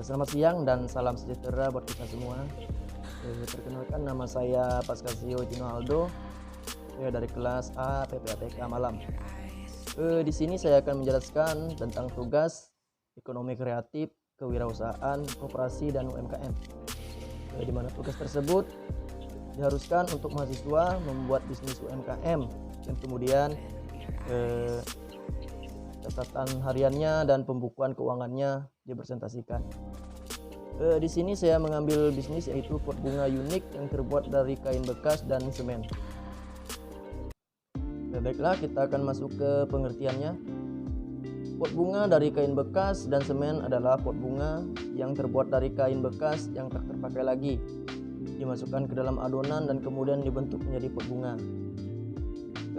Selamat siang dan salam sejahtera buat kita semua. Perkenalkan, nama saya Pascasio Tino Aldo, dari kelas A PPATK Malam. Di sini saya akan menjelaskan tentang tugas ekonomi kreatif, kewirausahaan, koperasi dan UMKM. Di mana tugas tersebut diharuskan untuk mahasiswa membuat bisnis UMKM dan kemudian catatan hariannya dan pembukuan keuangannya dipresentasikan. Di sini saya mengambil bisnis yaitu pot bunga unik yang terbuat dari kain bekas dan semen. Baiklah, kita akan masuk ke pengertiannya. Pot bunga dari kain bekas dan semen adalah pot bunga yang terbuat dari kain bekas yang tak terpakai lagi, dimasukkan ke dalam adonan dan kemudian dibentuk menjadi pot bunga.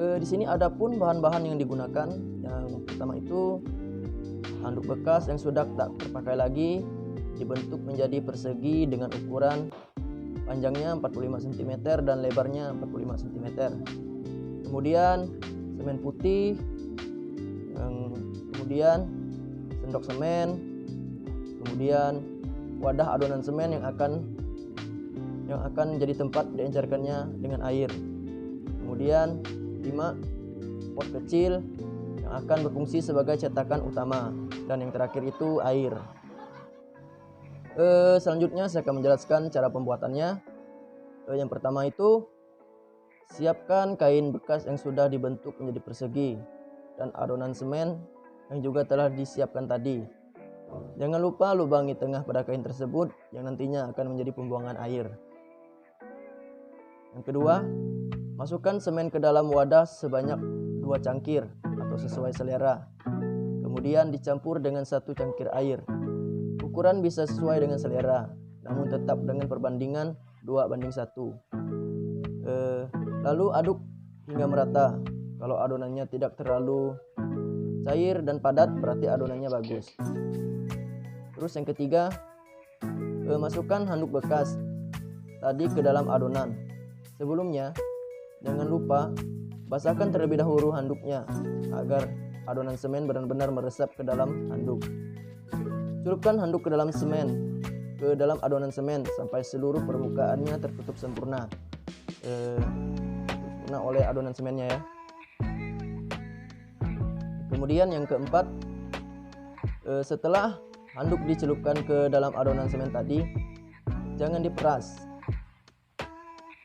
Di sini ada pun bahan-bahan yang digunakan. Yang pertama itu handuk bekas yang sudah tak terpakai lagi, dibentuk menjadi persegi dengan ukuran panjangnya 45 cm dan lebarnya 45 cm. Kemudian semen putih, kemudian sendok semen, kemudian wadah adonan semen yang akan jadi tempat diencerkannya dengan air. Kemudian 5 pot kecil yang akan berfungsi sebagai cetakan utama, dan yang terakhir itu air. Selanjutnya saya akan menjelaskan cara pembuatannya. Yang pertama itu siapkan kain bekas yang sudah dibentuk menjadi persegi dan adonan semen yang juga telah disiapkan tadi. Jangan lupa lubangi tengah pada kain tersebut yang nantinya akan menjadi pembuangan air. Yang kedua, masukkan semen ke dalam wadah sebanyak 2 cangkir atau sesuai selera. Kemudian dicampur dengan 1 cangkir air. Ukuran bisa sesuai dengan selera, namun tetap dengan perbandingan 2:1. Lalu aduk hingga merata. Kalau adonannya tidak terlalu cair dan padat, berarti adonannya bagus. Terus yang ketiga, masukkan handuk bekas tadi ke dalam adonan. Sebelumnya, jangan lupa basahkan terlebih dahulu handuknya agar adonan semen benar-benar meresap ke dalam handuk. Celupkan handuk ke dalam adonan semen sampai seluruh permukaannya tertutup sempurna oleh adonan semennya ya. Kemudian yang keempat, setelah handuk dicelupkan ke dalam adonan semen tadi, jangan diperas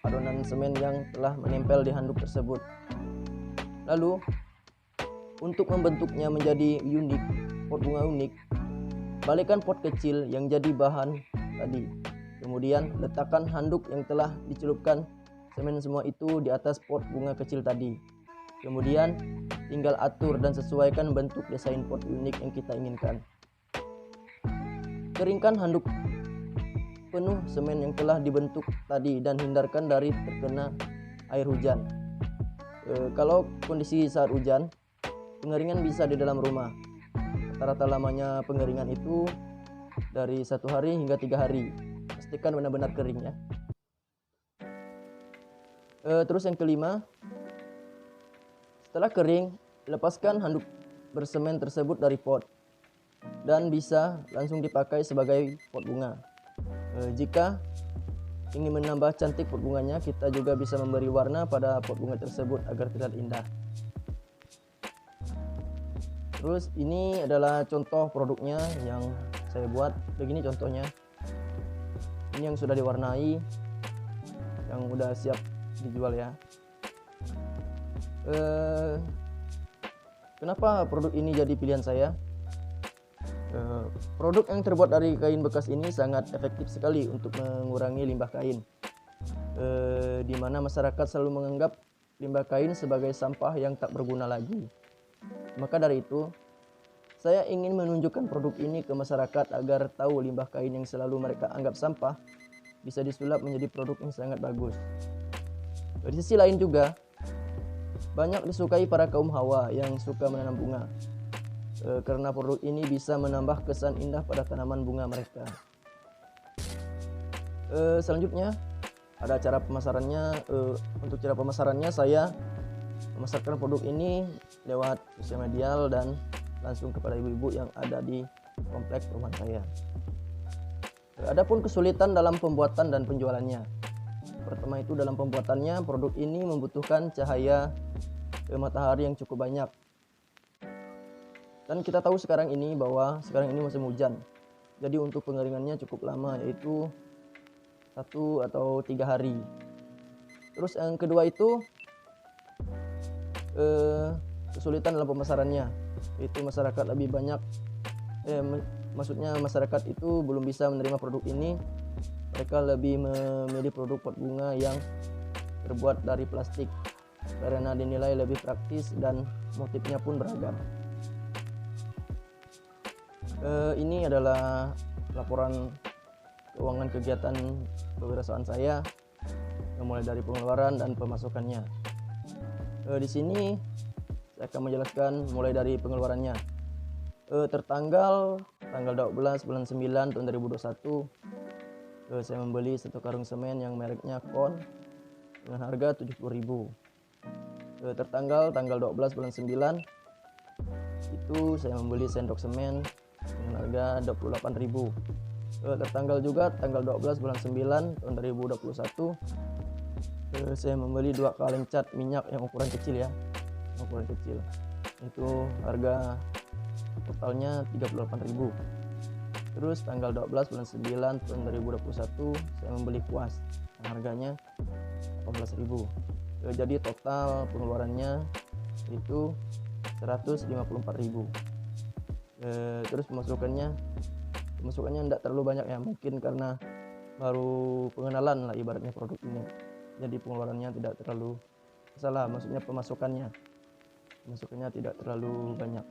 adonan semen yang telah menempel di handuk tersebut. Lalu untuk membentuknya menjadi unik, pot bunga unik, balikkan pot kecil yang jadi bahan tadi. Kemudian letakkan handuk yang telah dicelupkan semen semua itu di atas pot bunga kecil tadi. Kemudian tinggal atur dan sesuaikan bentuk desain pot unik yang kita inginkan. Keringkan handuk penuh semen yang telah dibentuk tadi dan hindarkan dari terkena air hujan. Kalau kondisi saat hujan, pengeringan bisa di dalam rumah. Rata-rata lamanya pengeringan itu dari 1 hari hingga 3 hari. Pastikan benar-benar kering ya. Terus yang kelima, setelah kering, lepaskan handuk bersemen tersebut dari pot dan bisa langsung dipakai sebagai pot bunga. Jika ingin menambah cantik pot bunganya, kita juga bisa memberi warna pada pot bunga tersebut agar terlihat indah. Terus ini adalah contoh produknya yang saya buat. Begini contohnya. Ini yang sudah diwarnai, yang udah siap dijual ya. Kenapa produk ini jadi pilihan saya? Produk yang terbuat dari kain bekas ini sangat efektif sekali untuk mengurangi limbah kain, di mana masyarakat selalu menganggap limbah kain sebagai sampah yang tak berguna lagi. Maka dari itu, saya ingin menunjukkan produk ini ke masyarakat agar tahu limbah kain yang selalu mereka anggap sampah bisa disulap menjadi produk yang sangat bagus. Di sisi lain juga, banyak disukai para kaum hawa yang suka menanam bunga, karena produk ini bisa menambah kesan indah pada tanaman bunga mereka. Selanjutnya ada cara pemasarannya. Untuk cara pemasarannya, saya memasarkan produk ini lewat sosial media dan langsung kepada ibu-ibu yang ada di kompleks perumahan saya. Adapun kesulitan dalam pembuatan dan penjualannya. Pertama itu dalam pembuatannya, produk ini membutuhkan cahaya matahari yang cukup banyak. Dan kita tahu sekarang ini bahwa sekarang ini musim hujan. Jadi untuk pengeringannya cukup lama, yaitu 1 atau 3 hari. Terus yang kedua itu kesulitan dalam pemasarannya, yaitu masyarakat lebih banyak maksudnya masyarakat itu belum bisa menerima produk ini. Mereka lebih memilih produk pot bunga yang terbuat dari plastik karena dinilai lebih praktis dan motifnya pun beragam. Ini adalah laporan keuangan kegiatan kewirausahaan saya, mulai dari pengeluaran dan pemasukannya. Di sini saya akan menjelaskan mulai dari pengeluarannya. Tanggal 12 bulan 9 tahun 2021, saya membeli 1 karung semen yang mereknya KON dengan harga 70.000. Tanggal 12 bulan 9 itu saya membeli sendok semen dengan harga 28.000. Tanggal 12 bulan 9 tahun 2021, saya membeli 2 kaleng cat minyak yang ukuran kecil ya, itu harga totalnya 38.000. Terus tanggal 12 bulan 9 tahun 2021 saya membeli kuas yang harganya 18.000. Jadi total pengeluarannya itu 154.000. Terus pemasukannya tidak terlalu banyak ya, mungkin karena baru pengenalan lah ibaratnya produk ini. Jadi pengeluarannya tidak terlalu maksudnya pemasukannya tidak terlalu banyak.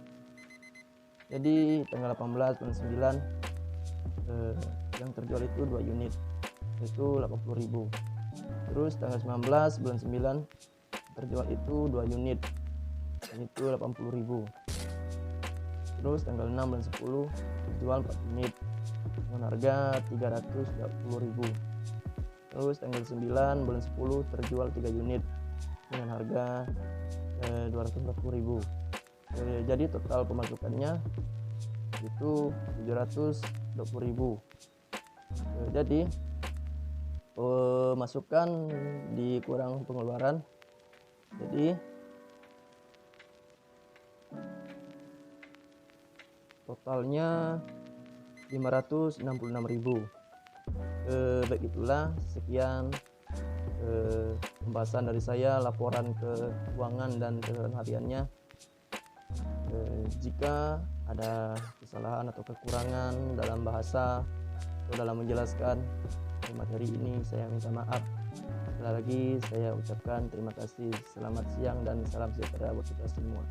Jadi tanggal 18 bulan 9 yang terjual itu 2 unit, itu 80.000. Terus tanggal 19 bulan 9 terjual itu 2 unit, itu 80.000. Terus tanggal 6 bulan 10 terjual 4 unit dengan harga 320.000. Terus tanggal 9 bulan 10 terjual 3 unit dengan harga 240.000. Jadi total pemasukannya itu 720.000. Jadi pemasukan dikurang pengeluaran, jadi totalnya 566.000. Baik, itulah sekian pembahasan dari saya, laporan keuangan dan pengeluaran hariannya. Jika ada kesalahan atau kekurangan dalam bahasa atau dalam menjelaskan materi ini, saya minta maaf. Sekali lagi saya ucapkan terima kasih. Selamat siang dan salam sejahtera buat kita semua.